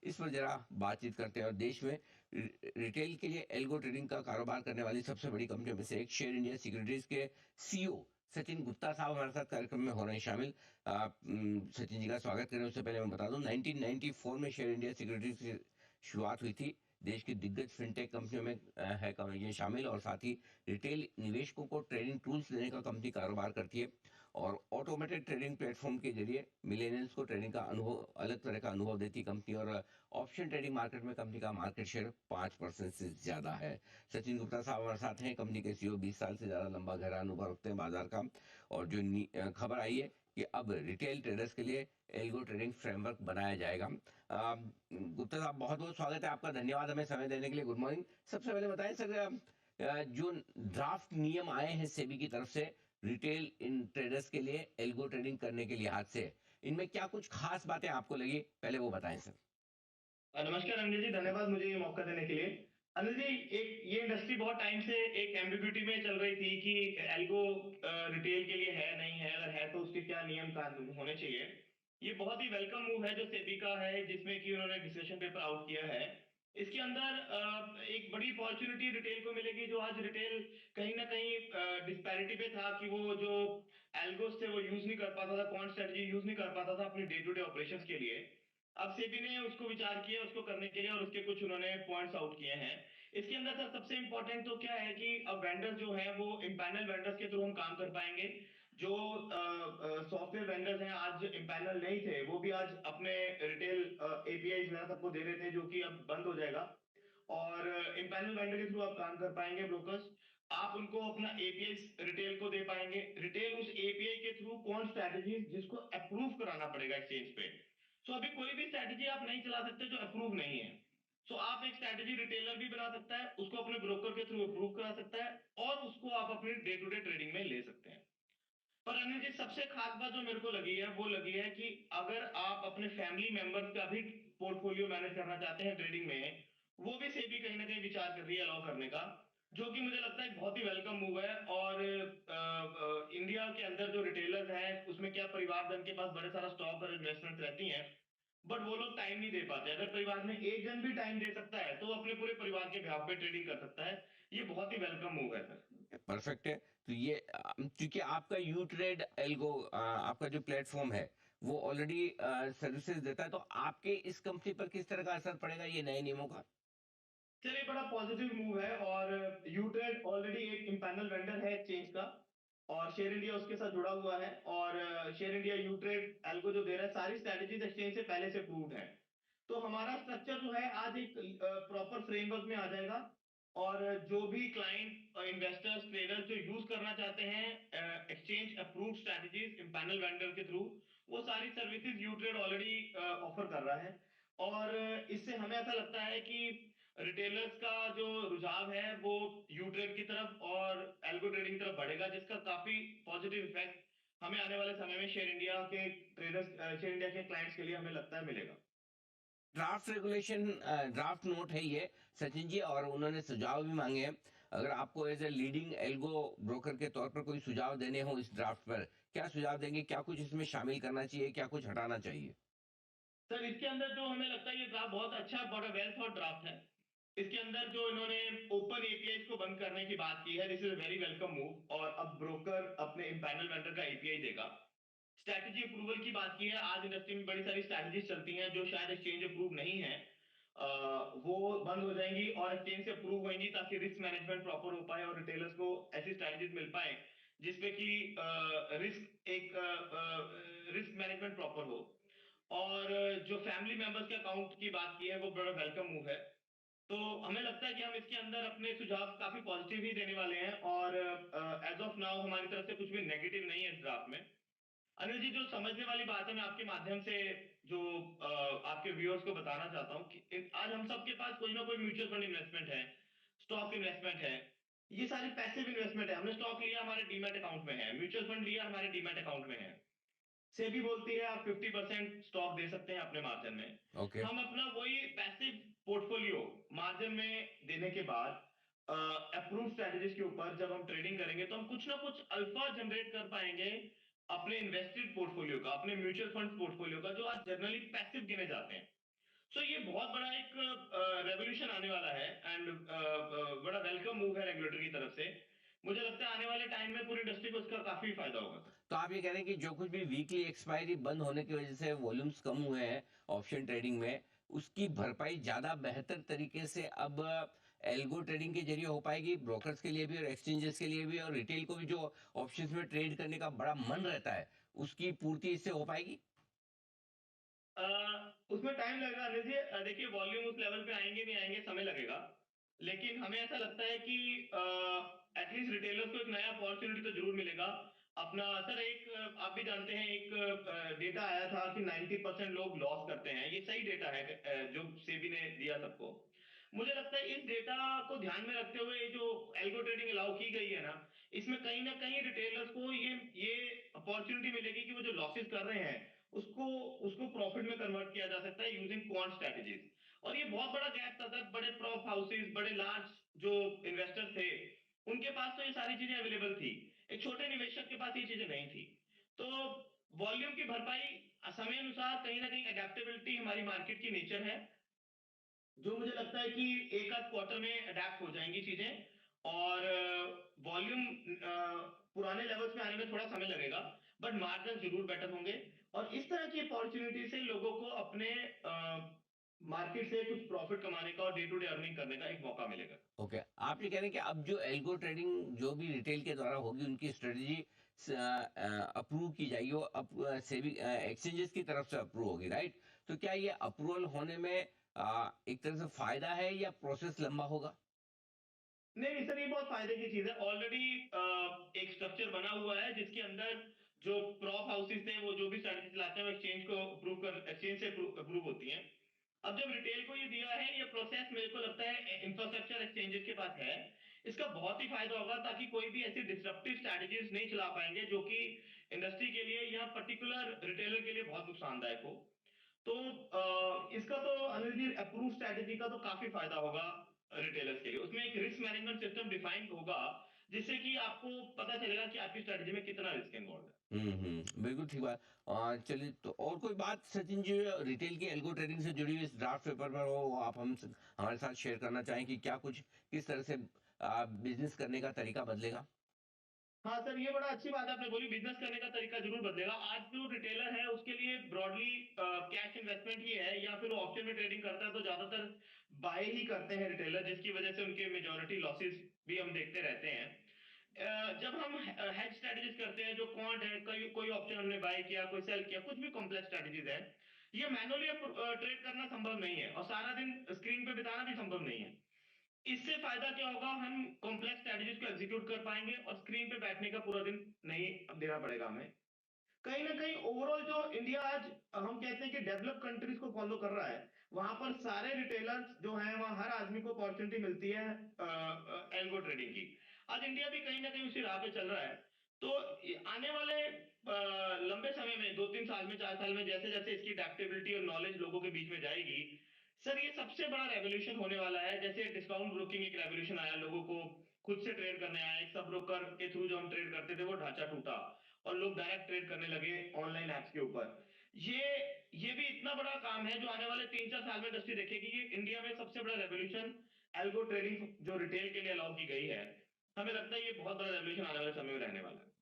इस पर जरा बातचीत करते हैं। और देश में रिटेल के लिए एल्गो ट्रेडिंग का कारोबार करने वाली सबसे बड़ी कंपनियों में से एक शेयर इंडिया सिक्योरिटीज के सीईओ सचिन गुप्ता साहब हमारे साथ कार्यक्रम में हो रहे हैं शामिल। सचिन जी का स्वागत करें उससे पहले मैं बता दूं 1994 में शेयर इंडिया सिक्योरिटीज की शुरुआत हुई थी। देश की दिग्गज फिनटेक कंपनियों में ये शामिल, और साथ ही रिटेल निवेशकों को ट्रेडिंग टूल्स देने का कंपनी कारोबार करती है। और ऑटोमेटेड ट्रेडिंग प्लेटफॉर्म के जरिए मिलेनियल्स को ट्रेडिंग का अनुभव, अलग तरह का अनुभव देती कंपनी। और ऑप्शन ट्रेडिंग मार्केट में कंपनी का मार्केट शेयर 5% से ज्यादा है। सचिन गुप्ता साहब हमारे साथ हैं, कंपनी के सीईओ, 20 साल से ज्यादा लंबा गहरा अनुभव रखते हैं बाजार का। और जो खबर आई है कि अब रिटेल ट्रेडर्स के लिए एल्गो ट्रेडिंग फ्रेमवर्क बनाया जाएगा। गुप्ता साहब, बहुत बहुत स्वागत है आपका, धन्यवाद हमें समय देने के लिए। Good morning. सबसे पहले बताएं सर, जो ड्राफ्ट नियम आए हैं सेबी की तरफ से रिटेल इन ट्रेडर्स के लिए एल्गो ट्रेडिंग करने के लिहाज से, इनमें क्या कुछ खास बातें आपको लगी, पहले वो बताएं सर। नमस्कार अनिल जी, धन्यवाद मुझे ये मौका देने के लिए। अनिल जी, एक ये इंडस्ट्री बहुत टाइम से एक एम्बिग्यूटी में चल रही थी कि एल्गो रिटेल के लिए है नहीं है, अगर है तो उसके क्या नियम कानून होने चाहिए। ये बहुत ही वेलकम मूव है जो सेबी का है, जिसमें कि उन्होंने डिस्कशन पेपर आउट किया है। इसके अंदर एक बड़ी अपॉर्चुनिटी रिटेल को मिलेगी, जो आज रिटेल कहीं ना कहीं डिस्पैरिटी पे था कि वो जो एल्गोस थे वो यूज नहीं कर पाता था, क्वांट स्ट्रेटजी यूज नहीं कर पाता था अपनी डे टू डे ऑपरेशंस के लिए। अब सेबी ने उसको विचार किया उसको करने के लिए, और उसके कुछ उन्होंने पॉइंट्स आउट किए हैं। इसके अंदर सर सबसे इंपॉर्टेंट तो क्या है कि अब वेंडर जो है वो इम्पैनल वेंडर्स के थ्रू हम काम कर पाएंगे। जो सॉफ्टवेयर वेंडर्स हैं आज इम्पैनल नहीं थे, वो भी आज अपने रिटेल एपीआई वगैरह सबको दे रहे थे, जो कि अब बंद हो जाएगा। और इम्पैनल वेंडर के थ्रू आप काम कर पाएंगे, ब्रोकर्स। आप उनको अपना एपीआई रिटेल को दे पाएंगे, रिटेल उस एपीआई के थ्रू कौन स्ट्रैटेजी जिसको अप्रूव कराना पड़ेगा एक्सचेंज पे। सो अभी कोई भी स्ट्रैटेजी आप नहीं चला सकते जो अप्रूव नहीं है। सो आप एक स्ट्रैटेजी रिटेलर भी बना सकता है, उसको अपने ब्रोकर के थ्रू अप्रूव करा सकता है, और उसको आप अपनी डे टू डे ट्रेडिंग में ले सकते हैं। पर अनिल जी, सबसे खास बात जो मेरे को लगी है वो लगी है कि अगर आप अपने फैमिली मेंबर्स का भी पोर्टफोलियो मैनेज करना चाहते हैं ट्रेडिंग में, वो भी सेबी कहीं ना कहीं विचार कर रही है अलाउ करने का, जो कि मुझे लगता है एक बहुत ही वेलकम मूव है। और इंडिया के अंदर जो रिटेलर्स हैं उसमें क्या परिवार जन के पास बड़े सारा स्टॉक और इन्वेस्टमेंट रहती हैं, बट वो लोग टाइम नहीं दे पाते। अगर परिवार में एक जन भी टाइम दे सकता है तो वो अपने पूरे परिवार के बेhalf पे ट्रेडिंग कर सकता है। ये बहुत ही वेलकम मूव है सर। परफेक्ट है। तो ये क्योंकि आपका यू ट्रेड एल्गो, आपका जो प्लेटफॉर्म है वो ऑलरेडी सर्विसेज देता है, तो आपके इस कंपनी पर किस तरह का असर पड़ेगा ये नए नियमों का? चलिए, बड़ा पॉजिटिव मूव है। और यूट्रेड ऑलरेडी एक इम्पैनल वेंडर है एक्सचेंज का, और शेयर इंडिया उसके साथ जुड़ा हुआ है। और शेयर इंडिया यूट्रेड एल्गो जो दे रहा है, सारी स्ट्रैटेजीज एक्सचेंज से पहले से प्रूव्ड है। तो हमारा स्ट्रक्चर जो है आज एक प्रॉपर फ्रेमवर्क में आ जाएगा। और जो भी क्लाइंट, इन्वेस्टर्स, ट्रेडर्स जो यूज करना चाहते हैं exchange approved strategies empanel vendor के थ्रू, वो सारी सर्विसेज यूट्रेड ऑलरेडी ऑफर कर रहा है। और इससे हमें ऐसा लगता है कि रिटेलर्स का जो रुझाव है वो यूट्रेड की तरफ और एल्गो ट्रेडिंग की तरफ बढ़ेगा, जिसका काफी पॉजिटिव इफेक्ट हमें आने वाले समय में शेयर इंडिया के ट्रेडर्स, शेयर इंडिया के क्लाइंट्स के लिए हमें लगता है मिलेगा। ड्राफ्ट रेगुलेशन, ड्राफ्ट नोट है ये सचिन जी, और उन्होंने सुझाव भी मांगे हैं। अगर आपको as a leading algo broker के तौर पर कोई सुझाव देने हो इस ड्राफ्ट पर, क्या सुझाव देंगे? क्या कुछ इसमें शामिल करना चाहिए, क्या कुछ हटाना चाहिए? सर, इसके अंदर जो हमें लगता है ये ड्राफ्ट बहुत अच्छा, बड़ा वेल थॉट ड्राफ्ट है। इसके अंदर जो इन्होंने ओपन एपीआई को बंद करने की बात की है, this is very welcome move. और अब ब्रोकर अपने इम्पैनल वेंडर का एपीआई देगा। स्ट्रैटेजी अप्रूवल की बात की है, आज इंडस्ट्री में बड़ी सारी स्ट्रैटेजीज चलती हैं जो शायद एक्सचेंज अप्रूव नहीं है, वो बंद हो जाएंगी और एक्सचेंज से अप्रूव होंगी, ताकि रिस्क मैनेजमेंट प्रॉपर हो पाए और रिटेलर्स को ऐसी स्ट्रैटेजीज मिल पाए जिसपे कि रिस्क मैनेजमेंट प्रॉपर हो। और जो फैमिली मेंबर्स के अकाउंट की बात की है वो बड़ा वेलकम मूव है। तो हमें लगता है कि हम इसके अंदर अपने सुझाव काफी पॉजिटिव ही देने वाले हैं, और एज ऑफ नाउ हमारी तरफ से कुछ भी नेगेटिव नहीं है इस ड्राफ्ट में। अनिल जी, जो समझने वाली बात है, मैं आपके माध्यम से जो आपके व्यूअर्स को बताना चाहता हूँ कि आज हम सबके पास कोई ना कोई म्यूचुअल फंड इन्वेस्टमेंट है, स्टॉक इन्वेस्टमेंट है। ये सारी पैसिव इन्वेस्टमेंट है। हमने स्टॉक लिया, हमारे डीमैट अकाउंट में है, म्यूचुअल फंड लिया, हमारे डीमैट अकाउंट में है। सेबी बोलती है आप 50% स्टॉक दे सकते हैं अपने मार्जिन में। ओके। हम अपना वही पैसिव पोर्टफोलियो मार्जिन में देने के बाद अप्रूव स्ट्रेटजीज के ऊपर जब हम ट्रेडिंग करेंगे तो हम कुछ ना कुछ अल्फा जनरेट कर पाएंगे अपने इन्वेस्टेड पोर्टफोलियो का, अपने म्यूचुअल फंड पोर्टफोलियो का, जो आज जनरली पैसिव गिने जाते हैं। सो ये बहुत बड़ा एक रेवोल्यूशन आने वाला है एंड बड़ा वेलकम मूव है रेगुलेटर की तरफ से। मुझे लगता है आने वाले टाइम में पूरी इंडस्ट्री को इसका काफी फायदा होगा सर। तो आप ये कह रहे हैं कि जो कुछ भी वीकली एक्सपायरी बंद होने की वजह से वॉल्यूम्स कम हुए हैं ऑप्शन ट्रेडिंग में, उसकी भरपाई ज्यादा बेहतर तरीके से अब एल्गो ट्रेडिंग के जरिए हो पाएगी, ब्रोकर्स के लिए भी और एक्सचेंजेस के लिए भी, और रिटेल को भी जो ऑप्शंस में ट्रेड करने का बड़ा मन रहता है उसकी पूर्ति इससे हो पाएगी। उसमें टाइम लगेगा अनिल जी। देखिए वॉल्यूम उस लेवल पे आएंगे नहीं आएंगे, समय लगेगा। लेकिन हमें ऐसा लगता है कि एटलीस्ट रिटेलर्स को एक नया अपॉर्चुनिटी तो जरूर मिलेगा। अपना सर एक आप भी जानते हैं एक डेटा आया था कि 90% लोग लॉस करते हैं। ये सही डेटा है जो सेबी ने दिया सबको। मुझे लगता है इस डेटा को ध्यान में रखते हुए ये जो एल्गो ट्रेडिंग अलाउ की गई है ना, इसमें कहीं ना कहीं रिटेलर्स को ये अपॉर्चुनिटी मिलेगी कि वो जो लॉसेस कर रहे हैं उसको उसको प्रॉफिट में कन्वर्ट किया जा सकता है यूजिंग क्वांट स्ट्रेटजीज। और ये बहुत बड़ा गैप था सर, बड़े प्रॉप हाउसेस बड़े लार्ज जो इन्वेस्टर थे उनके पास तो ये सारी चीजें अवेलेबल थी, एक छोटे निवेशक के पास ये चीजें नहीं थी। तो वॉल्यूम की भरपाई समय अनुसार कहीं ना कहीं अडेप्टेबिलिटी हमारी मार्केट की नेचर है, जो मुझे लगता है कि एक आध क्वार्टर में अडेप्ट हो जाएंगी चीजें। और वॉल्यूम पुराने लेवल्स में आने में थोड़ा समय लगेगा, बट मार्जिन जरूर बेटर होंगे। और इस तरह की अपॉर्चुनिटी से लोगों को अपने मार्केट से कुछ प्रॉफिट कमाने का और डे टू डे अर्निंग करने का एक मौका मिलेगा। ओके, आप ये कह रहे हैं कि अब जो एल्गो ट्रेडिंग जो भी रिटेल के द्वारा होगी उनकी स्ट्रेटजी अप्रूव की जाएगी, वो सेबी एक्सचेंजेस की तरफ से अप्रूव होगी, राइट? तो क्या ये अप्रूवल होने में एक तरह से फायदा है या प्रोसेस लंबा होगा? नहीं नहीं सर, ये बहुत फायदे की चीज है। ऑलरेडी एक स्ट्रक्चर बना हुआ है जिसके अंदर जो प्रॉप हाउसेस थे वो जो भी स्ट्रेटजी चलाते हैं वो एक्सचेंज से अप्रूव होती हैं। अब जब रिटेल को ये दिया है, ये प्रोसेस मेरे को लगता है इंफ्रास्ट्रक्चर एक्सचेंजेस के पास है, इसका बहुत ही फायदा होगा ताकि कोई भी ऐसी डिसरप्टिव स्ट्रैटेजीज नहीं चला पाएंगे जो कि इंडस्ट्री के लिए या पर्टिकुलर रिटेलर के लिए बहुत नुकसानदायक हो। तो इसका तो अनिल जी अप्रूव स्ट्रैटेजी का तो काफी फायदा होगा रिटेलर्स के लिए। उसमें एक रिस्क मैनेजमेंट सिस्टम डिफाइंड होगा जिससे कि आपको पता चलेगा कि आपकी स्ट्रैटेजी में कितना रिस्क इन्वॉल्व है। बिल्कुल ठीक बात। चलिए, तो और कोई बात सचिन जी रिटेल की एल्गो ट्रेडिंग से जुड़ी हुई इस ड्राफ्ट पेपर में हो, वो आप हमारे साथ शेयर करना चाहें कि क्या कुछ किस तरह से बिजनेस करने का तरीका बदलेगा? हाँ सर, ये बड़ा अच्छी बात आपने बोली, बिजनेस करने का तरीका जरूर बदलेगा। आज जो रिटेलर है उसके लिए ब्रॉडली कैश इन्वेस्टमेंट ही है, या फिर वो ऑप्शन में ट्रेडिंग करता है तो ज्यादातर बाय ही करते हैं रिटेलर, जिसकी वजह से उनके मेजोरिटी लॉसेस भी हम देखते रहते हैं। जब हम हेज स्ट्रेटजीज करते हैं, जो क्वांट है, कोई कोई ऑप्शन हमने बाय किया, कोई सेल किया, कुछ भी कॉम्प्लेक्स स्ट्रेटजीज है, ये मैनुअली ट्रेड करना संभव नहीं है और सारा दिन स्क्रीन पे बिताना भी संभव नहीं है। इससे फायदा क्या होगा, हम कॉम्प्लेक्स स्ट्रेटजीज को एग्जीक्यूट कर पाएंगे और स्क्रीन पे बैठने का पूरा दिन नहीं देना पड़ेगा हमें। कहीं ना कहीं ओवरऑल जो इंडिया आज हम कहते हैं कि डेवलप कंट्रीज को फॉलो कर रहा है, वहां पर सारे रिटेलर्स जो हैं वहां हर आदमी को अपॉर्चुनिटी मिलती है एल्गो ट्रेडिंग की। आज इंडिया भी कहीं ना कहीं उसी राह पे चल रहा है। तो आने वाले लंबे समय में 2-3 साल में 4 साल में जैसे जैसे इसकी अडेप्टेबिलिटी और नॉलेज लोगों के बीच में जाएगी, सर ये सबसे बड़ा रेवोल्यूशन होने वाला है। जैसे डिस्काउंट ब्रोकिंग एक रेवोल्यूशन आया, लोगों को खुद से ट्रेड करने आया, एक सब ब्रोकर के थ्रू जो हम ट्रेड करते थे वो ढांचा टूटा और लोग डायरेक्ट ट्रेड करने लगे ऑनलाइन एप्स के ऊपर। ये ये भी इतना बड़ा काम है जो आने वाले 3-4 साल में इंडस्ट्री देखेगी कि इंडिया में सबसे बड़ा रेवोल्यूशन एल्गो ट्रेडिंग जो रिटेल के लिए अलाउ की गई है। हमें लगता है ये बहुत बड़ा रेवोल्यूशन आने वाले समय में रहने वाला है।